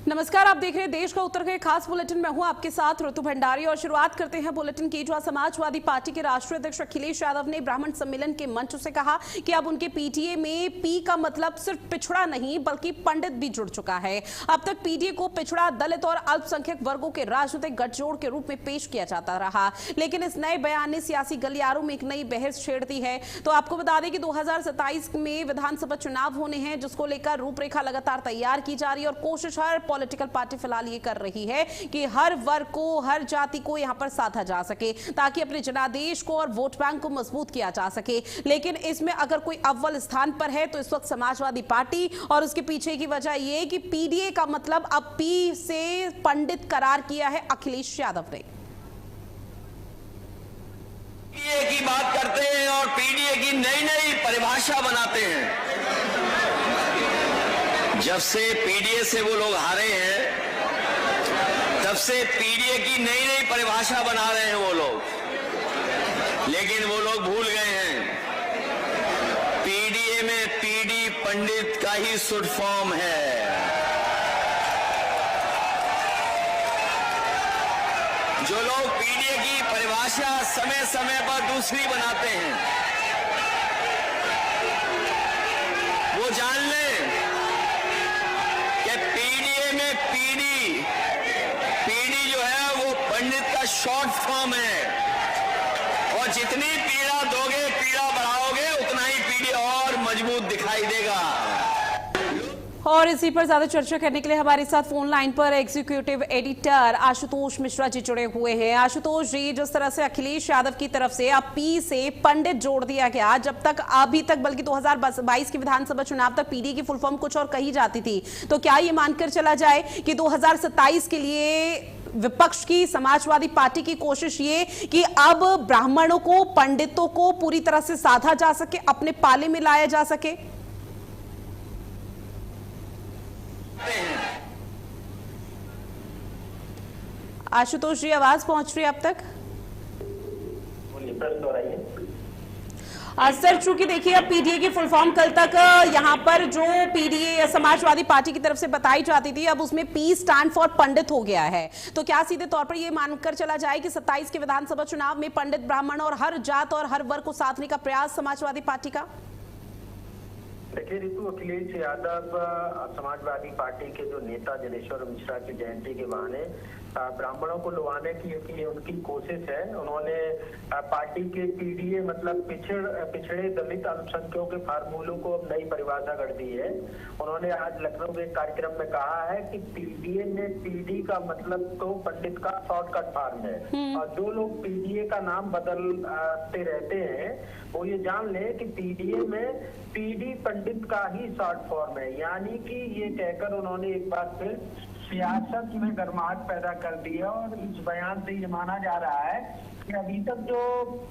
नमस्कार, आप देख रहे हैं देश का उत्तर के खास बुलेटिन में हूं आपके साथ ऋतु भंडारी। और शुरुआत करते हैं बुलेटिन की। जो समाजवादी पार्टी के राष्ट्रीय अध्यक्ष अखिलेश यादव ने ब्राह्मण सम्मेलन के मंच से कहा कि अब उनके पीटीए में पी का मतलब सिर्फ पिछड़ा नहीं बल्कि पंडित भी जुड़ चुका है। अब तक पीटीए को पिछड़ा, दलित और अल्पसंख्यक वर्गों के राजनीतिक गठजोड़ के रूप में पेश किया जाता रहा, लेकिन इस नए बयान ने सियासी गलियारों में एक नई बहस छेड़ दी है। तो आपको बता दें कि 2027 में विधानसभा चुनाव होने हैं, जिसको लेकर रूपरेखा लगातार तैयार की जा रही है और कोशिश हर पॉलिटिकल पार्टी फिलहाल ये कर रही है कि हर वर्ग को, हर जाति को यहां पर साधा जा सके ताकि अपने जनादेश को और वोट बैंक को मजबूत किया जा सके। लेकिन इसमें अगर कोई अव्वल स्थान पर है तो इस वक्त समाजवादी पार्टी, और उसके पीछे की वजह यह कि पीडीए का मतलब अब पी से पंडित करार किया है अखिलेश यादव ने। पीडीए की बात करते हैं और पीडीए की नई नई परिभाषा बनाते हैं। जब से पीडीए से वो लोग हारे हैं तब से पीडीए की नई नई परिभाषा बना रहे हैं वो लोग, लेकिन वो लोग भूल गए हैं पीडीए में पीडी पंडित का ही शुड फॉर्म है। जो लोग पीडीए की परिभाषा समय समय पर दूसरी बनाते हैं वो जान लें कि पीडीए में पीडी जो है वो पंडित का शॉर्ट फॉर्म है, और जितनी पीड़ा दोगे, पीड़ा बढ़ाओगे, उतना ही पीडी और मजबूत दिखाई देगा। और इसी पर ज्यादा चर्चा करने के लिए हमारे साथ फोन लाइन पर एग्जीक्यूटिव एडिटर आशुतोष मिश्रा जी जुड़े हुए हैं। आशुतोष जी, जिस तरह से अखिलेश यादव की तरफ से अब पी से पंडित जोड़ दिया गया, जब तक अभी तक बल्कि 2022 के विधानसभा चुनाव तक पीडी की फुल फॉर्म कुछ और कही जाती थी, तो क्या ये मानकर चला जाए कि 2027 के लिए विपक्ष की समाजवादी पार्टी की कोशिश ये कि अब ब्राह्मणों को, पंडितों को पूरी तरह से साधा जा सके, अपने पाले में लाया जा सके? आशुतोष जी, आवाज पहुंच रही है अब तक? सर, चूंकि देखिए अब पीडीए की फुल फॉर्म कल तक यहां पर जो पीडीए समाजवादी पार्टी की तरफ से बताई जाती थी, अब उसमें पी स्टैंड फॉर पंडित हो गया है, तो क्या सीधे तौर पर यह मानकर चला जाए कि 27 के विधानसभा चुनाव में पंडित, ब्राह्मण और हर जात और हर वर्ग को साधने का प्रयास समाजवादी पार्टी का? देखिए ऋतु, अखिलेश यादव समाजवादी पार्टी के जो नेता जनेश्वर मिश्रा की जयंती के बहाने ब्राह्मणों को लुभाने की उनकी कोशिश है। उन्होंने पार्टी के पीडीए मतलब पिछड़े दलित अल्पसंख्यकों के फार्मूलों को अब नई परिभाषा कर दी है। उन्होंने आज लखनऊ के कार्यक्रम में कहा है कि पीडीए में पीडी का मतलब तो पंडित का शॉर्टकट फॉर्म है, और जो लोग पीडीए का नाम बदलते रहते हैं वो ये जान ले कि पीडीए में पीडी पंडित का ही शॉर्ट फॉर्म है। यानी कि ये कहकर उन्होंने एक बार फिर सियासत में गर्माहट पैदा कर दी है, और इस बयान से ये माना जा रहा है कि अभी तक जो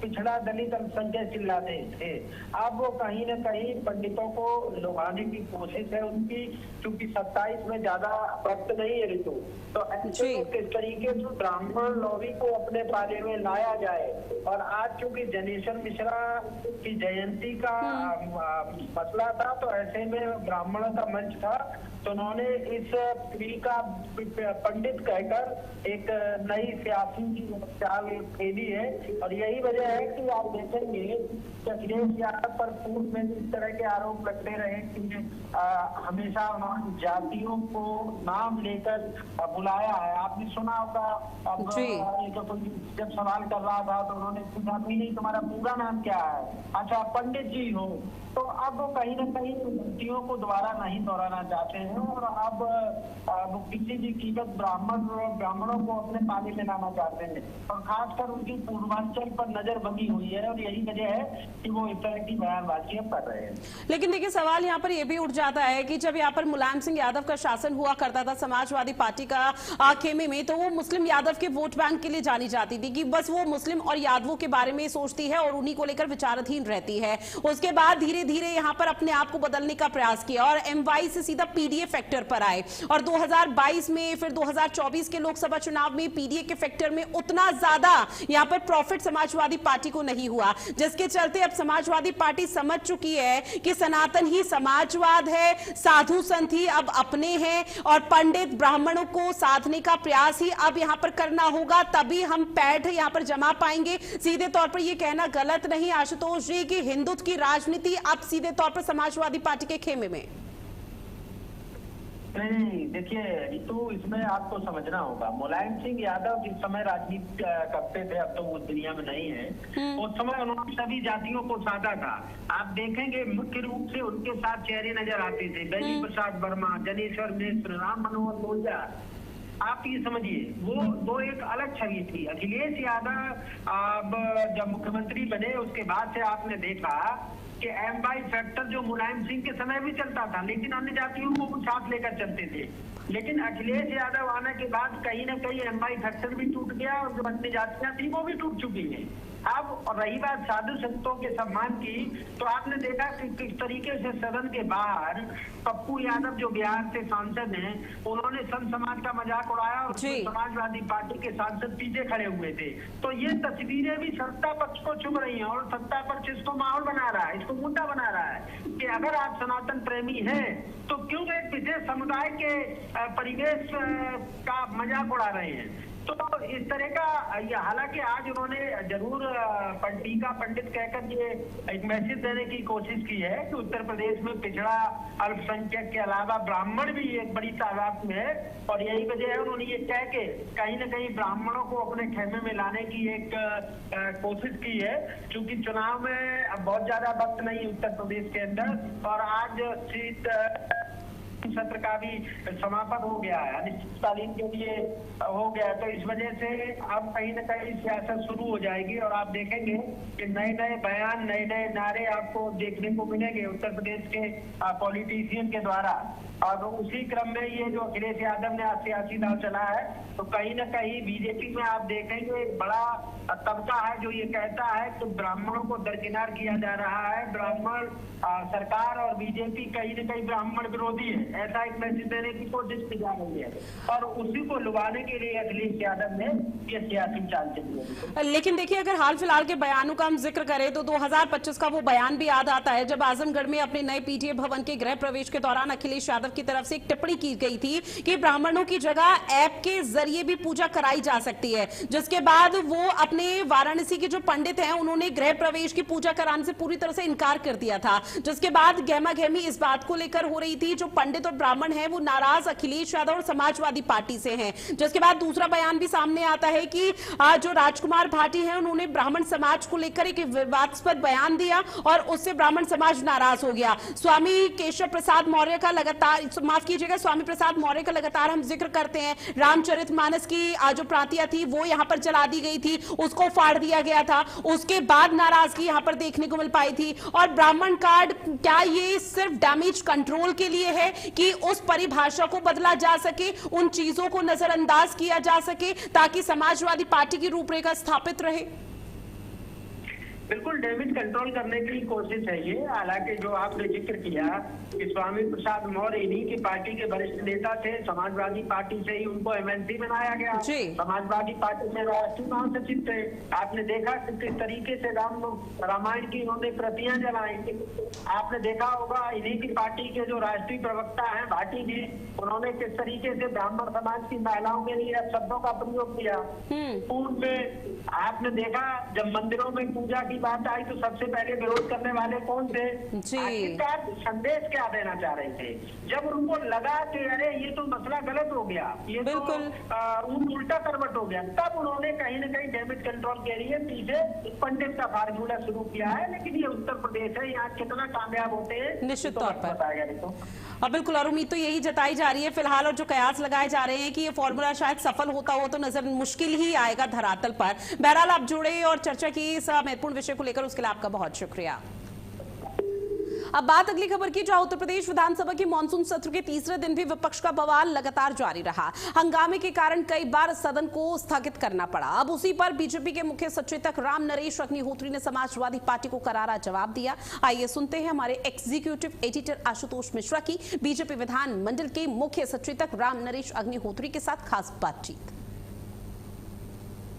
पिछड़ा दलित अल्पसंख्यक चिल्लाते थे, अब वो कहीं न कहीं पंडितों को लुभाने की कोशिश है उनकी, क्योंकि 27 में ज्यादा वक्त नहीं है ऋतु, तो ऐसे किस तरीके से ब्राह्मण लॉबी को अपने पाले में लाया जाए। और आज चूंकि जनेश्वर मिश्रा की जयंती का मसला था, तो ऐसे में ब्राह्मणों का मंच था, तो उन्होंने इस पी का पंडित कहकर एक नई सियासी चाल खेली है। और यही वजह है कि आप देखेंगे कि अखिलेश यादव पर पूर्व में इस तरह के आरोप लगते रहे कि हमेशा उन्होंने जातियों को नाम लेकर बुलाया है। आपने सुना होगा, अब जब सवाल कर रहा था तो उन्होंने पूछा नहीं तुम्हारा पूरा नाम क्या है, अच्छा पंडित जी हो। तो अब वो कहीं न कहीं गलतियों को दोबारा नहीं दोहराना चाहते हैं, और अब किसी भी कीमत ब्राह्मणों को अपने पाले में लाना चाहते हैं, और खासकर उनकी पूर्वांचल पर नजर बनी हुई है, और यही वजह है कि वो इस तरह की बयानबाजी कर रहे हैं। लेकिन देखिए, सवाल यहाँ पर यह भी उठ जाता है कि जब यहाँ पर मुलायम सिंह यादव का शासन हुआ करता था समाजवादी पार्टी का खेमे में, तो वो मुस्लिम यादव के वोट बैंक के लिए जानी जाती थी कि बस वो मुस्लिम और यादवों के बारे में सोचती है और उन्हीं को लेकर विचाराधीन रहती है। उसके बाद धीरे धीरे यहाँ पर अपने आप को बदलने का प्रयास किया और एमवाई से सीधा पीडीए फैक्टर पर आए और 2022 में फिर 2024 के लोकसभा चुनाव में पीडीए के फैक्टर में उतना ज्यादा यहां पर प्रॉफिट समाजवादी पार्टी को नहीं हुआ, जिसके चलते अब समाजवादी पार्टी समझ चुकी है कि सनातन ही समाजवाद है, साधु संत ही अब अपने हैं और पंडित ब्राह्मणों को साधने का प्रयास ही अब यहां पर करना होगा, तभी हम पैठ यहां पर जमा पाएंगे। सीधे तौर पर यह कहना गलत नहीं आशुतोष जी कि हिंदुत्व की राजनीति अब सीधे तौर पर समाजवादी पार्टी के खेमे में? नहीं, देखिए रितु, इसमें आपको समझना होगा, मुलायम सिंह यादव जिस समय राजनीति करते थे, अब तो वो दुनिया में नहीं है, उस समय उन्होंने सभी जातियों को साधा था। आप देखेंगे मुख्य रूप से उनके साथ चेहरे नजर आते थे, बेनी प्रसाद वर्मा, जनेश्वर मिश्र, राम मनोहर लोहिया। आप ये समझिए वो एक अलग छवि थी। अखिलेश यादव अब जब मुख्यमंत्री बने उसके बाद से आपने देखा कि एम/बाई फैक्टर जो मुलायम सिंह के समय भी चलता था, लेकिन अन्य जातियों को वो साथ लेकर चलते थे। लेकिन अखिलेश यादव आने के बाद कहीं ना कहीं एम/बाई फैक्टर भी टूट गया और जो अन्य जातियां थी वो भी टूट चुकी हैं। अब रही बात साधु संतों के सम्मान की, तो आपने देखा कि किस तरीके से सदन के बाहर पप्पू यादव जो बिहार से सांसद हैं, उन्होंने संत समाज का मजाक उड़ाया और समाजवादी पार्टी के सांसद पीछे खड़े हुए थे। तो ये तस्वीरें भी सत्ता पक्ष को चुभ रही हैं और सत्ता पक्ष इसको माहौल बना रहा है, इसको मुद्दा बना रहा है कि अगर आप सनातन प्रेमी हैं तो क्यों एक विशेष समुदाय के परिवेश का मजाक उड़ा रहे हैं। तो इस तरह का ये, हालांकि आज उन्होंने जरूर टीका पंडित कहकर ये एक मैसेज देने की कोशिश की है कि उत्तर प्रदेश में पिछड़ा अल्पसंख्यक के अलावा ब्राह्मण भी एक बड़ी तादाद में है और यही वजह है उन्होंने ये कह के कहीं ना कहीं ब्राह्मणों को अपने खेमे में लाने की एक कोशिश की है। चूंकि चुनाव में अब बहुत ज्यादा वक्त नहीं उत्तर प्रदेश के अंदर और आज शीत सत्र का भी समापन हो गया है, अनिश्चितकालीन के लिए हो गया, तो इस वजह से अब कहीं ना कहीं सियासत शुरू हो जाएगी और आप देखेंगे कि नए नए बयान, नए नए नारे आपको देखने को मिलेंगे उत्तर प्रदेश के पॉलिटिशियन के द्वारा। और उसी क्रम में ये जो अखिलेश यादव ने सियासी दाव चला है, तो कहीं ना कहीं बीजेपी में आप देखेंगे एक बड़ा तबका है जो ये कहता है कि ब्राह्मणों को दरकिनार किया जा रहा है, ब्राह्मण सरकार और बीजेपी कहीं ना कहीं ब्राह्मण विरोधी है, ऐसा एक मैसेज देने की कोशिश की जा रही है और उसी को लुभाने के लिए अखिलेश यादव ने ये सियासी चाल चली है। लेकिन देखिए, अगर हाल फिलहाल के बयानों का हम जिक्र करें तो 2025 का वो बयान भी याद आता है जब आजमगढ़ में अपने नए पीटीए भवन के गृह प्रवेश के दौरान अखिलेश यादव की तरफ से एक टिप्पणी की गई थी कि ब्राह्मणों की जगह ऐप के जरिए भी पूजा कराई जा सकती है, जिसके बाद वो अपने वाराणसी के जो पंडित हैं उन्होंने गृह प्रवेश की पूजा कराने से पूरी तरह से इनकार कर दिया था, जिसके बाद गहमा गहमी इस बात को लेकर हो रही थी जो पंडित और ब्राह्मण हैं वो नाराज अखिलेश यादव और समाजवादी पार्टी से हैं। जिसके बाद दूसरा बयान भी सामने आता है कि जो राजकुमार भाटी हैं उन्होंने ब्राह्मण समाज को लेकर एक विवादास्पद बयान दिया और उससे ब्राह्मण समाज नाराज हो गया। स्वामी केशव प्रसाद मौर्य का लगातार, माफ कीजिएगा, स्वामी प्रसाद मौर्य का लगातार हम जिक्र करते हैं। रामचरितमानस की जो प्रांतियां थी वो यहां पर जला दी गई थी, उसको फाड़ दिया गया था, उसके बाद नाराजगी यहां पर देखने को मिल पाई थी। और ब्राह्मण कार्ड क्या ये सिर्फ डैमेज कंट्रोल के लिए है कि उस परिभाषा को बदला जा सके, उन चीजों को नजरअंदाज किया जा सके ताकि समाजवादी पार्टी की रूपरेखा स्थापित रहे? बिल्कुल डैमेज कंट्रोल करने की कोशिश है ये। हालांकि जो आपने जिक्र किया कि स्वामी प्रसाद मौर्य इन्हीं की पार्टी के वरिष्ठ नेता थे, समाजवादी पार्टी से ही उनको एमएलसी बनाया गया, समाजवादी पार्टी में राष्ट्रीय महासचिव थे। आपने देखा कि किस तरीके से रामायण की उन्होंने प्रतियां जलाई। आपने देखा होगा इन्हीं की पार्टी के जो राष्ट्रीय प्रवक्ता हैं भाटी जी, उन्होंने किस तरीके से ब्राह्मण समाज की महिलाओं के लिए शब्दों का प्रयोग किया। पूर्व में आपने देखा जब मंदिरों में पूजा की बात आई तो सबसे पहले विरोध करने वाले कौन थे? आखिरकार संदेश क्या देना चाह रहे थे? जब उनको लगा कि अरे ये तो मसला गलत हो गया, ये तो उल्टा करवट हो गया, तब उन्होंने कहीं ना कहीं डैमेज कंट्रोल के लिए पीछे पंडित का फार्मूला शुरू किया है। लेकिन ये उत्तर प्रदेश है, यहाँ कितना कामयाब होते हैं निश्चित तौर पर। और बिल्कुल, और उम्मीद तो यही जताई जा रही है फिलहाल, और जो कयास लगाए जा रहे हैं कि ये फॉर्मूला शायद सफल होता हो तो नजर मुश्किल ही आएगा धरातल पर। बहरहाल आप जुड़े और चर्चा की इस महत्वपूर्ण विषय को लेकर, उसके लिए आपका बहुत शुक्रिया। अब बात अगली खबर की, जहां उत्तर प्रदेश विधानसभा के मानसून सत्र के तीसरे दिन भी विपक्ष का बवाल लगातार जारी रहा। हंगामे के कारण कई बार सदन को स्थगित करना पड़ा। अब उसी पर बीजेपी के मुख्य सचेतक राम नरेश अग्निहोत्री ने समाजवादी पार्टी को करारा जवाब दिया। आइए सुनते हैं हमारे एग्जीक्यूटिव एडिटर आशुतोष मिश्रा की बीजेपी विधानमंडल के मुख्य सचेतक राम नरेश अग्निहोत्री के साथ खास बातचीत।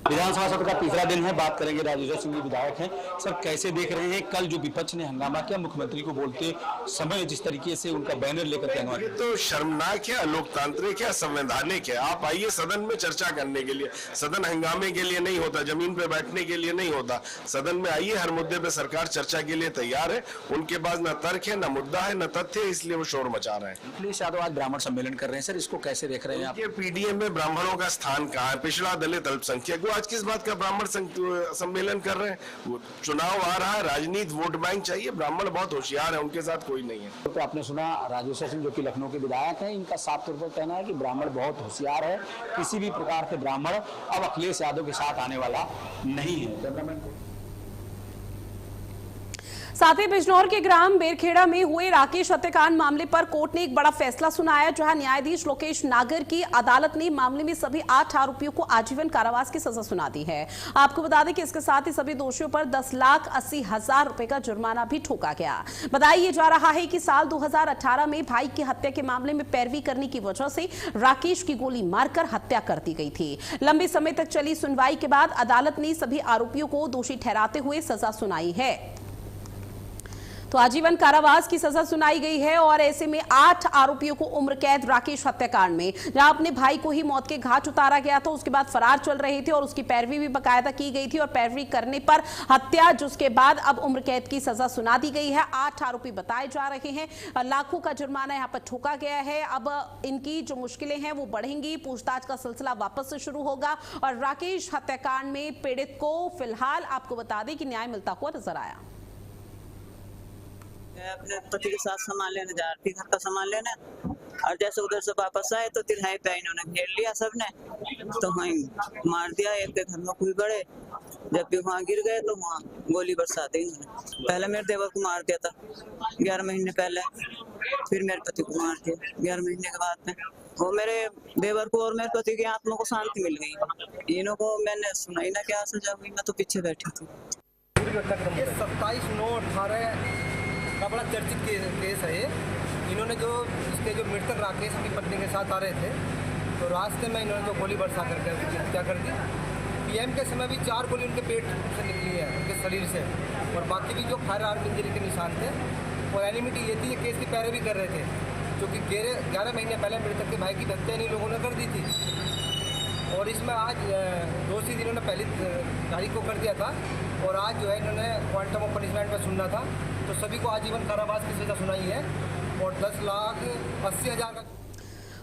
विधानसभा सत्र का तीसरा दिन है, बात करेंगे राजेश्वर सिंह विधायक हैं। सर, कैसे देख रहे हैं कल जो विपक्ष ने हंगामा किया मुख्यमंत्री को बोलते समय, जिस तरीके से उनका बैनर लेकर के ये तो शर्मनाक है, अलोकतांत्रिक है, संवैधानिक है। आप आइए सदन में चर्चा करने के लिए, सदन हंगामे के लिए नहीं होता, जमीन पे बैठने के लिए नहीं होता। सदन में आइए, हर मुद्दे पे सरकार चर्चा के लिए तैयार है। उनके पास न तर्क है, न मुद्दा है, न तथ्य है, इसलिए वो शोर मचा रहे हैं। अखिलेश यादव आज ब्राह्मण सम्मेलन कर रहे हैं, सर इसको कैसे देख रहे हैं आप? पीडीए में ब्राह्मणों का स्थान कहाँ है? पिछड़ा दलित अल्पसंख्यक, वो आज किस बात का ब्राह्मण सम्मेलन कर रहे हैं? चुनाव आ रहा है, राजनीति वोट बैंक चाहिए। ब्राह्मण बहुत होशियार है, उनके साथ कोई नहीं है। तो आपने सुना राजेश्वर सिंह जो कि लखनऊ के विधायक हैं, इनका साफ तौर पर कहना है कि ब्राह्मण बहुत होशियार है, किसी भी प्रकार के ब्राह्मण अब अखिलेश यादव के साथ आने वाला नहीं है। साथ ही बिजनौर के ग्राम बेरखेड़ा में हुए राकेश हत्याकांड मामले पर कोर्ट ने एक बड़ा फैसला सुनाया, जहां न्यायाधीश लोकेश नागर की अदालत ने मामले में सभी 8 आरोपियों को आजीवन कारावास की सजा सुना दी है। आपको बता दें कि इसके साथ ही सभी दोषियों पर 10,80,000 रुपए का जुर्माना भी ठोका गया। बताया जा रहा है कि साल 2018 में भाई की हत्या के मामले में पैरवी करने की वजह से राकेश की गोली मारकर हत्या कर दी गई थी। लंबे समय तक चली सुनवाई के बाद अदालत ने सभी आरोपियों को दोषी ठहराते हुए सजा सुनाई है। तो आजीवन कारावास की सजा सुनाई गई है और ऐसे में 8 आरोपियों को उम्र कैद राकेश हत्याकांड में, जहां अपने भाई को ही मौत के घाट उतारा गया था, उसके बाद फरार चल रहे थे और उसकी पैरवी भी बकायदा की गई थी और पैरवी करने पर हत्या, जिसके बाद अब उम्र कैद की सजा सुना दी गई है। 8 आरोपी बताए जा रहे हैं, लाखों का जुर्माना यहाँ पर ठोका गया है। अब इनकी जो मुश्किलें हैं वो बढ़ेंगी, पूछताछ का सिलसिला वापस से शुरू होगा और राकेश हत्याकांड में पीड़ित को फिलहाल आपको बता दें कि न्याय मिलता हुआ नजर आया। अपने पति के साथ सामान लेने जा रही थी, घर का सामान लेने, और जैसे उधर से वापस आए तो तिरहाई पे इन्होंने घेर लिया सबने, तो वहीं मार दिया। एक के घर में कोई बड़े, जब भी वहाँ गिर गए तो वहाँ गोली बरसा दी इन्होंने। पहले मेरे देवर को मार दिया था 11 महीने पहले, फिर मेरे पति को मार दिया 11 महीने के बाद में। वो मेरे देवर को और मेरे पति की आत्मा को शांति मिल गई। इन्हों को मैंने सुना ही ना क्या सजा हुई, मैं तो पीछे बैठी थी। 27/9/18 का बड़ा चर्चित केस है ये। इन्होंने जो इसके जो मृतक राकेश अपनी पत्नी के साथ आ रहे थे, तो रास्ते में इन्होंने जो गोली बरसा करके हत्या कर दी। पीएम के समय भी 4 गोली उनके पेट से निकली है, उनके शरीर से, और बाकी भी जो फायर आर्म इंजरी के निशान थे। और एनिमिटी ये थी, ये केस की पैरवी कर रहे थे, क्योंकि 11 महीने पहले मृतक के भाई की हत्या इन लोगों ने कर दी थी। और इसमें आज दोषी इन्होंने पहली तारीख को कर दिया था, और आज जो है इन्होंने क्वांटम ऑफ पनिशमेंट में सुनना था, तो सभी को आजीवन कारावास की सजा सुनाई है और 10,80,000 का।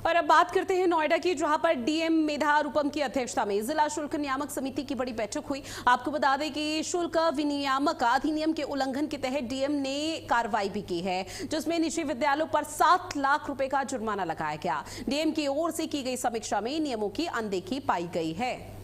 और अब बात करते हैं नोएडा की, जहां पर डीएम मेधा रूपम की अध्यक्षता में जिला शुल्क नियामक समिति की बड़ी बैठक हुई। आपको बता दें कि शुल्क विनियामक अधिनियम के उल्लंघन के तहत डीएम ने कार्रवाई भी की है, जिसमें निजी विद्यालयों पर 7 लाख रुपए का जुर्माना लगाया गया। डीएम की ओर से की गई समीक्षा में नियमों की अनदेखी पाई गई है।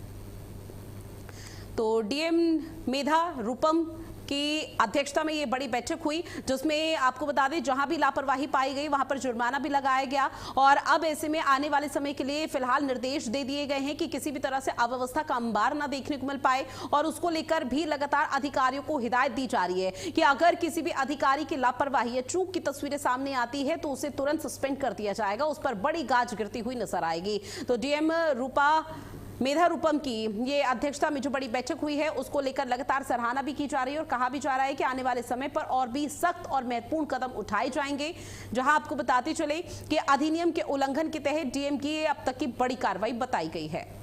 तो डीएम मेधा रूपम की अध्यक्षता में ये बड़ी बैठक हुई, जिसमें आपको बता दें जहां भी लापरवाही पाई गई वहां पर जुर्माना भी लगाया गया। और अब ऐसे में आने वाले समय के लिए फिलहाल निर्देश दे दिए गए हैं कि किसी भी तरह से अव्यवस्था का अंबार ना देखने को मिल पाए, और उसको लेकर भी लगातार अधिकारियों को हिदायत दी जा रही है कि अगर किसी भी अधिकारी की लापरवाही या चूक की तस्वीरें सामने आती है तो उसे तुरंत सस्पेंड कर दिया जाएगा, उस पर बड़ी गाज गिरती हुई नजर आएगी। तो डीएम मेधा रूपम की ये अध्यक्षता में जो बड़ी बैठक हुई है, उसको लेकर लगातार सराहना भी की जा रही है और कहा भी जा रहा है कि आने वाले समय पर और भी सख्त और महत्वपूर्ण कदम उठाए जाएंगे। जहां आपको बताते चले कि अधिनियम के उल्लंघन के तहत डीएम की अब तक की बड़ी कार्रवाई बताई गई है।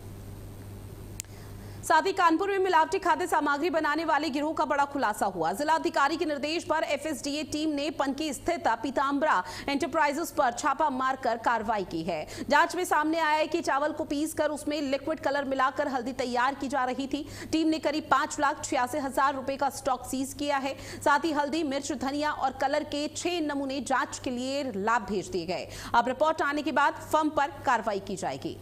साथ ही कानपुर में मिलावटी खाद्य सामग्री बनाने वाले गिरोह का बड़ा खुलासा हुआ। जिलाधिकारी के निर्देश पर एफएसडीए टीम ने पनकी स्थित पीताम्बरा एंटरप्राइजेस पर छापा मारकर कार्रवाई की है। जांच में सामने आया है कि चावल को पीसकर उसमें लिक्विड कलर मिलाकर हल्दी तैयार की जा रही थी। टीम ने करीब 5,86,000 रुपए का स्टॉक सीज किया है। साथ ही हल्दी, मिर्च, धनिया और कलर के 6 नमूने जांच के लिए लैब भेज दिए गए। अब रिपोर्ट आने के बाद फर्म पर कार्रवाई की जाएगी।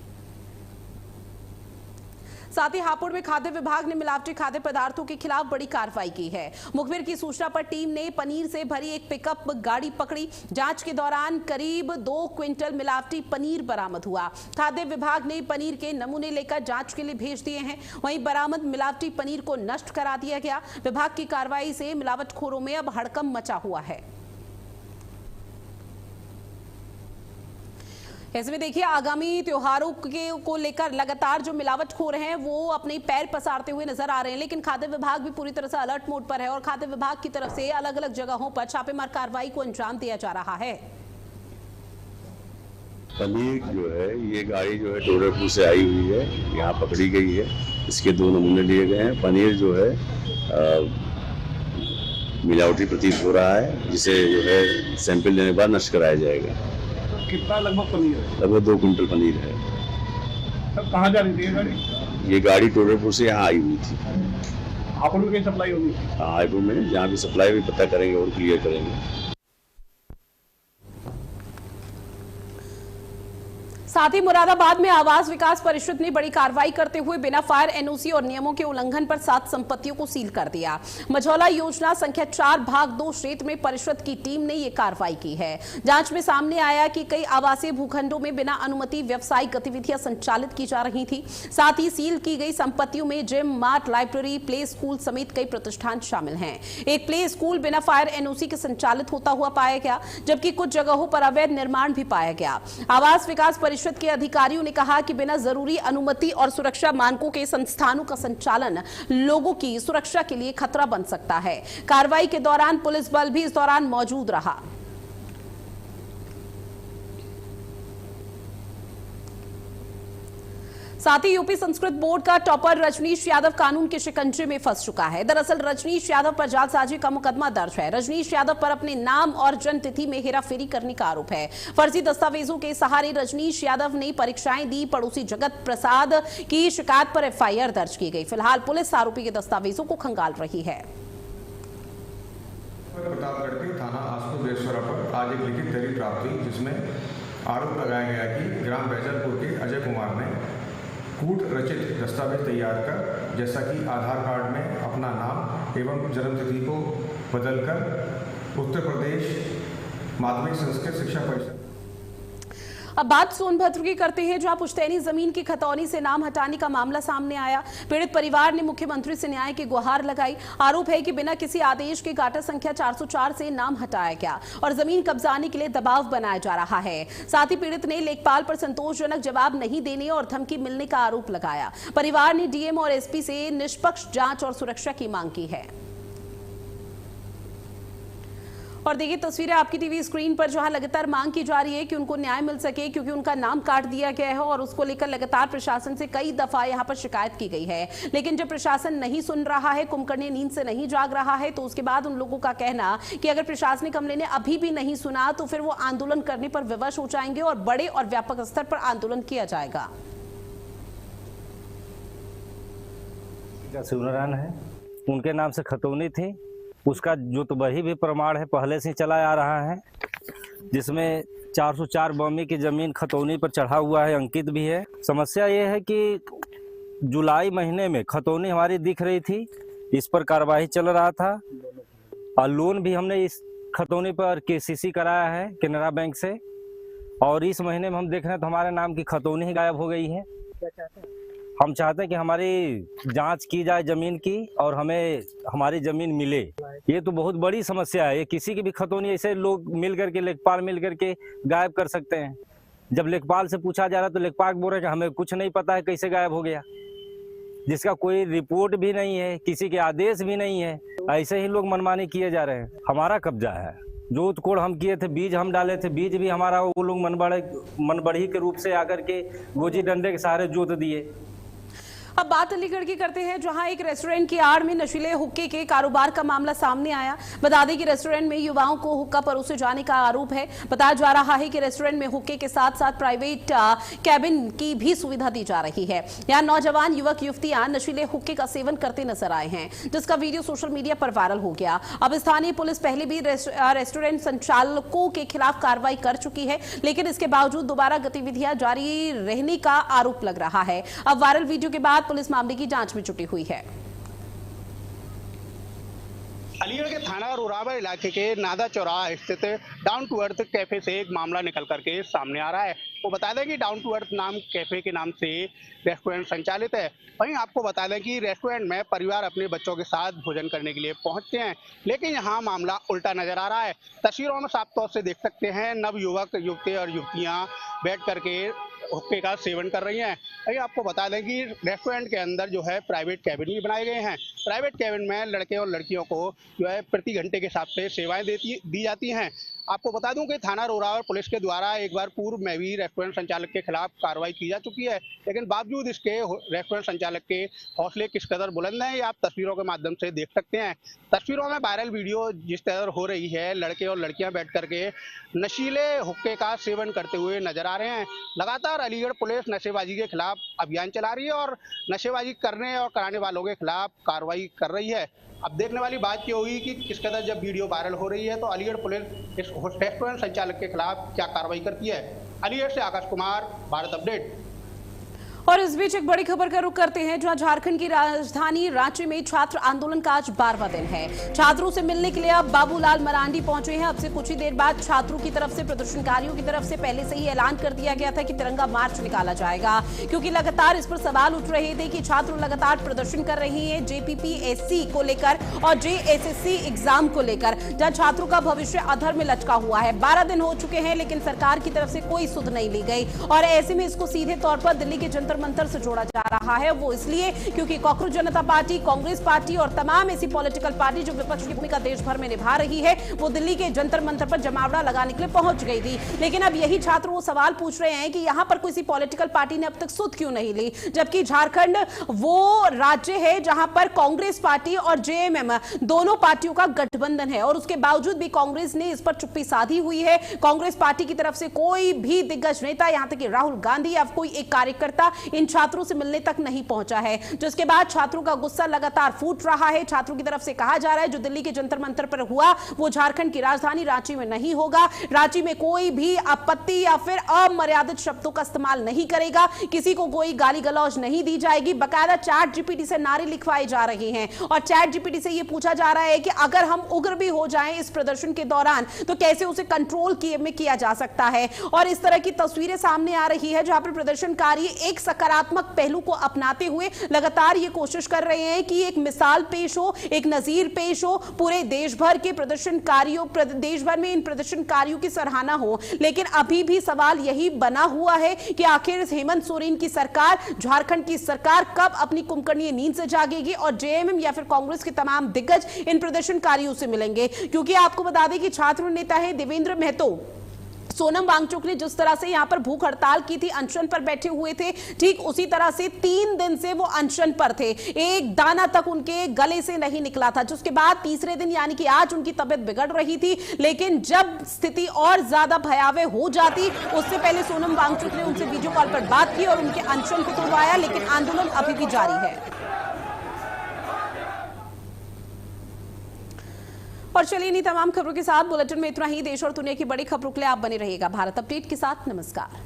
साथ ही हापुड़ में खाद्य विभाग ने मिलावटी खाद्य पदार्थों के खिलाफ बड़ी कार्रवाई की है। मुखबिर की सूचना पर टीम ने पनीर से भरी एक पिकअप गाड़ी पकड़ी। जांच के दौरान करीब 2 क्विंटल मिलावटी पनीर बरामद हुआ। खाद्य विभाग ने पनीर के नमूने लेकर जांच के लिए भेज दिए हैं। वहीं बरामद मिलावटी पनीर को नष्ट करा दिया गया। विभाग की कार्रवाई से मिलावटखोरों में अब हड़कंप मचा हुआ है। ऐसे में देखिए, आगामी त्योहारों को लेकर लगातार जो मिलावटखोर हैं वो अपने पैर पसारते हुए नजर आ रहे हैं, लेकिन खाद्य विभाग भी पूरी तरह से अलर्ट मोड पर है और खाद्य विभाग की तरफ से अलग अलग जगहों पर छापेमार कार्रवाई को अंजाम दिया जा रहा है। पनीर जो है, ये गाड़ी जो है डोरेपुर से आई हुई है, यहाँ पकड़ी गई है। इसके 2 नमूने लिए गए हैं। पनीर जो है मिलावटी प्रतीत हो रहा है, जिसे जो है सैंपल लेने के बाद नष्ट कराया जाएगा। कितना लगभग पनीर है? लगभग 2 कुंटल पनीर है। तब कहाँ जा रही थी ये गाड़ी? ये गाड़ी टोडरपुर से यहाँ आई हुई थी। हापुड़ में कहीं सप्लाई होगी? हाँ, हापुड़ में जहाँ भी सप्लाई भी पता करेंगे और क्लियर करेंगे। साथ ही मुरादाबाद में आवास विकास परिषद ने बड़ी कार्रवाई करते हुए बिना फायर एनओसी और नियमों के उल्लंघन पर 7 संपत्तियों को सील कर दिया। मझौला योजना संख्या 4/2 क्षेत्र में परिषद की टीम ने यह कार्रवाई की है। जांच में सामने आया कि कई आवासीय भूखंडों में बिना अनुमति व्यावसायिक गतिविधियां संचालित की जा रही थी। साथ ही सील की गई संपत्तियों में gym, mart, library, play school समेत कई प्रतिष्ठान शामिल हैं। एक प्ले स्कूल बिना फायर एनओसी के संचालित होता हुआ पाया गया, जबकि कुछ जगहों पर अवैध निर्माण भी पाया गया। आवास विकास परिषद के अधिकारियों ने कहा कि बिना जरूरी अनुमति और सुरक्षा मानकों के संस्थानों का संचालन लोगों की सुरक्षा के लिए खतरा बन सकता है। कार्रवाई के दौरान पुलिस बल भी इस दौरान मौजूद रहा। साथ ही यूपी संस्कृत बोर्ड का टॉपर रजनीश यादव कानून के शिकंजे में फंस चुका है। दरअसल रजनीश यादव पर जालसाजी का मुकदमा दर्ज है। रजनीश यादव पर अपने नाम और जन्म तिथि में हेराफेरी करने का आरोप है। फर्जी दस्तावेजों के सहारे रजनीश यादव ने परीक्षाएं दी। पड़ोसी जगत प्रसाद की शिकायत पर एफआईआर दर्ज की गई। फिलहाल पुलिस आरोपी के दस्तावेजों को खंगाल रही है। प्रतापगढ़ के थाना आसपुर बेसरा पर आज एक लिखित दलील प्राप्त हुई, जिसमें आरोप लगाया गया कि ग्राम बैजलपुर के अजय कुमार ने कूट रचित दस्तावेज तैयार कर, जैसा कि आधार कार्ड में अपना नाम एवं जन्मतिथि को बदलकर उत्तर प्रदेश माध्यमिक संस्कृत शिक्षा परिषद। अब बात सोनभद्र की करते हैं, जहां पुश्तैनी जमीन की खतौनी से नाम हटाने का मामला सामने आया। पीड़ित परिवार ने मुख्यमंत्री से न्याय की गुहार लगाई। आरोप है कि बिना किसी आदेश के गाटा संख्या 404 से नाम हटाया गया और जमीन कब्जाने के लिए दबाव बनाया जा रहा है। साथ ही पीड़ित ने लेखपाल पर संतोषजनक जवाब नहीं देने और धमकी मिलने का आरोप लगाया। परिवार ने डीएम और एसपी से निष्पक्ष जांच और सुरक्षा की मांग की है। और देखिए तस्वीरें आपकी टीवी स्क्रीन पर, जहां लगातार मांग की जा रही है कि उनको न्याय मिल सके, क्योंकि उनका नाम काट दिया गया है और उसको लेकर लगातार प्रशासन से कई दफा यहां पर शिकायत की गई है। लेकिन जब प्रशासन नहीं सुन रहा है, कुंभकर्णी नींद से नहीं जाग रहा है, तो उसके बाद उन लोगों का कहना कि अगर प्रशासनिक अमले ने अभी भी नहीं सुना तो फिर वो आंदोलन करने पर विवश हो जाएंगे और बड़े और व्यापक स्तर पर आंदोलन किया जाएगा। शिवनारायण है, उनके नाम से खतौनी थी, उसका जो तो वही भी प्रमाण है पहले से चला आ रहा है, जिसमें 404 बमी की जमीन खतौनी पर चढ़ा हुआ है, अंकित भी है। समस्या ये है कि जुलाई महीने में खतौनी हमारी दिख रही थी, इस पर कार्रवाई चल रहा था और लोन भी हमने इस खतौनी पर केसीसी कराया है केनरा बैंक से, और इस महीने में हम देख रहे हैं तो हमारे नाम की खतौनी ही गायब हो गई है। क्या चाहते हैं? हम चाहते हैं कि हमारी जांच की जाए जमीन की और हमें हमारी जमीन मिले। ये तो बहुत बड़ी समस्या है। ये किसी की भी खतौनी ऐसे लोग मिल करके, लेखपाल मिल करके गायब कर सकते हैं। जब लेखपाल से पूछा जा रहा है तो लेखपाल बोल रहे हैं कि हमें कुछ नहीं पता है कैसे गायब हो गया, जिसका कोई रिपोर्ट भी नहीं है, किसी के आदेश भी नहीं है। ऐसे ही लोग मनमानी किए जा रहे हैं। हमारा कब्जा है, जोत कोड़ हम किए थे, बीज हम डाले थे, बीज भी हमारा वो लोग मनबढ़ी के रूप से आकर के गोजी डंडे के सहारे जोत दिए। अब बात अलीगढ़ की करते हैं, जहां एक रेस्टोरेंट की आड़ में नशीले हुक्के के कारोबार का मामला सामने आया। बता दें कि रेस्टोरेंट में युवाओं को हुक्का परोसे जाने का आरोप है। बताया जा रहा है कि रेस्टोरेंट में हुक्के के साथ साथ प्राइवेट कैबिन की भी सुविधा दी जा रही है। यहां नौजवान युवक युवतियां नशीले हुक्के का सेवन करते नजर आए हैं, जिसका वीडियो सोशल मीडिया पर वायरल हो गया। अब स्थानीय पुलिस पहले भी रेस्टोरेंट संचालकों के खिलाफ कार्रवाई कर चुकी है, लेकिन इसके बावजूद दोबारा गतिविधियां जारी रहने का आरोप लग रहा है। अब वायरल वीडियो के बाद पुलिस मामले की जांच में जुटी हुई है। अलीगढ़ के थाना रोरावर इलाके के नादा चौराहा स्थित डाउन टू अर्थ कैफे से एक मामला निकल करके सामने आ रहा है। वो बता दें कि डाउन टू अर्थ नाम कैफे के नाम से रेस्टोरेंट संचालित है। वहीं आपको बता दें कि रेस्टोरेंट में परिवार अपने बच्चों के साथ भोजन करने के लिए पहुंचते हैं, लेकिन यहाँ मामला उल्टा नजर आ रहा है। तस्वीरों में साफ तौर से देख सकते हैं नव युवक युवती और युवतियाँ बैठ करके हुक्के का सेवन कर रही हैं। वहीं आपको बता दें कि रेस्टोरेंट के अंदर जो है प्राइवेट कैबिन भी बनाए गए हैं। प्राइवेट कैबिन में लड़के और लड़कियों को जो है प्रति घंटे के हिसाब से सेवाएं दी जाती हैं। आपको बता दूं कि थाना रोरावर पुलिस के द्वारा एक बार पूर्व में भी रेस्टोरेंट संचालक के खिलाफ कार्रवाई की जा चुकी है, लेकिन बावजूद इसके रेस्टोरेंट संचालक के हौसले किस कदर बुलंद हैं ये आप तस्वीरों के माध्यम से देख सकते हैं। तस्वीरों में वायरल वीडियो जिस तरह हो रही है, लड़के और लड़कियां बैठ करके नशीले हुक्के का सेवन करते हुए नजर आ रहे हैं। लगातार अलीगढ़ पुलिस नशेबाजी के खिलाफ अभियान चला रही है और नशेबाजी करने और कराने वालों के खिलाफ कार्रवाई कर रही है। अब देखने वाली बात ये हुई कि किस कदर जब वीडियो वायरल हो रही है तो अलीगढ़ पुलिस इस रेस्टोरेंट संचालक के खिलाफ क्या कार्रवाई करती है। अलीगढ़ से आकाश कुमार, भारत अपडेट। और इस बीच एक बड़ी खबर का रुख करते हैं, जहां झारखंड की राजधानी रांची में छात्र आंदोलन का आज 12वां दिन है। छात्रों से मिलने के लिए अब बाबूलाल मरांडी पहुंचे हैं। अब से कुछ ही देर बाद छात्रों की तरफ से, प्रदर्शनकारियों की तरफ से पहले से ही ऐलान कर दिया गया था कि तिरंगा मार्च निकाला जाएगा, क्योंकि लगातार इस पर सवाल उठ रहे थे कि छात्र लगातार प्रदर्शन कर रहे हैं JPPSC को लेकर और JSSC एग्जाम को लेकर, जहां छात्रों का भविष्य अधर में लटका हुआ है। 12 दिन हो चुके हैं, लेकिन सरकार की तरफ से कोई सुध नहीं ली गई और ऐसे में इसको सीधे तौर पर दिल्ली के जंतर मंतर से जोड़ा जा रहा है। वो इसलिए क्योंकि कॉकरोच जनता पार्टी, कांग्रेस पार्टी और तमाम ऐसी पॉलिटिकल पार्टी जो विपक्ष की भूमिका देश भर में निभा रही है, वो दिल्ली के जंतर मंतर पर जमावड़ा लगाने के लिए पहुंच गई थी। लेकिन अब यही छात्र वो सवाल पूछ रहे हैं कि यहां पर किसी पॉलिटिकल पार्टी ने अब तक सुध क्यों नहीं ली, जबकि झारखंड वो राज्य है जहां पर कांग्रेस पार्टी और JMM दोनों पार्टियों का गठबंधन है और उसके बावजूद भी कांग्रेस ने इस पर चुप्पी साधी हुई है। कांग्रेस पार्टी की तरफ से कोई भी दिग्गज नेता, यहां तक कि राहुल गांधी या कोई एक कार्यकर्ता इन छात्रों से मिलने तक नहीं पहुंचा है, जिसके बाद छात्रों का गुस्सा लगातार फूट रहा है। छात्रों की तरफ से कहा जा रहा है जो दिल्ली के जंतर मंतर पर हुआ वो झारखंड की राजधानी रांची में नहीं होगा। रांची में कोई भी आपत्ति या फिर अमर्यादित शब्दों का इस्तेमाल नहीं करेगा, किसी को कोई गाली गलौज नहीं दी जाएगी। बकायदा चैट जीपीटी से नारे लिखवाए जा रहे हैं और चैट जीपीटी से यह पूछा जा रहा है कि अगर हम उग्र भी हो जाएं इस प्रदर्शन के दौरान तो कैसे उसे कंट्रोल किया जा सकता है। और इस तरह की तस्वीरें सामने आ रही है जहां पर प्रदर्शनकारी एक सकारात्मक पहलू को अपनाते हुए लगातार ये कोशिश कर रहे हैं कि एक मिसाल पेश हो, एक नजीर पेश हो, पूरे देश भर के प्रदर्शनकारियों, देश भर में इन प्रदर्शनकारियों की सराहना हो। लेकिन अभी भी सवाल यही बना हुआ है कि आखिर हेमंत सोरेन की सरकार, झारखंड की सरकार कब अपनी कुंभकर्णीय नींद से जागेगी और JMM या फिर कांग्रेस के तमाम दिग्गज इन प्रदर्शनकारियों से मिलेंगे। क्योंकि आपको बता दें कि छात्र नेता है देवेंद्र महतो, सोनम वांगचुक ने जिस तरह से यहां पर भूख हड़ताल की थी, अनशन पर बैठे हुए थे, ठीक उसी तरह से 3 दिन से वो अनशन पर थे। एक दाना तक उनके गले से नहीं निकला था, जिसके बाद तीसरे दिन यानी कि आज उनकी तबीयत बिगड़ रही थी। लेकिन जब स्थिति और ज्यादा भयावह हो जाती, उससे पहले सोनम वांगचुक ने उनसे वीडियो कॉल पर बात की और उनके अनशन को तोड़वाया, लेकिन आंदोलन अभी भी जारी है। और चलिए इन्हीं तमाम खबरों के साथ बुलेटिन में इतना ही। देश और दुनिया की बड़ी खबरों के लिए आप बने रहिएगा भारत अपडेट के साथ। नमस्कार।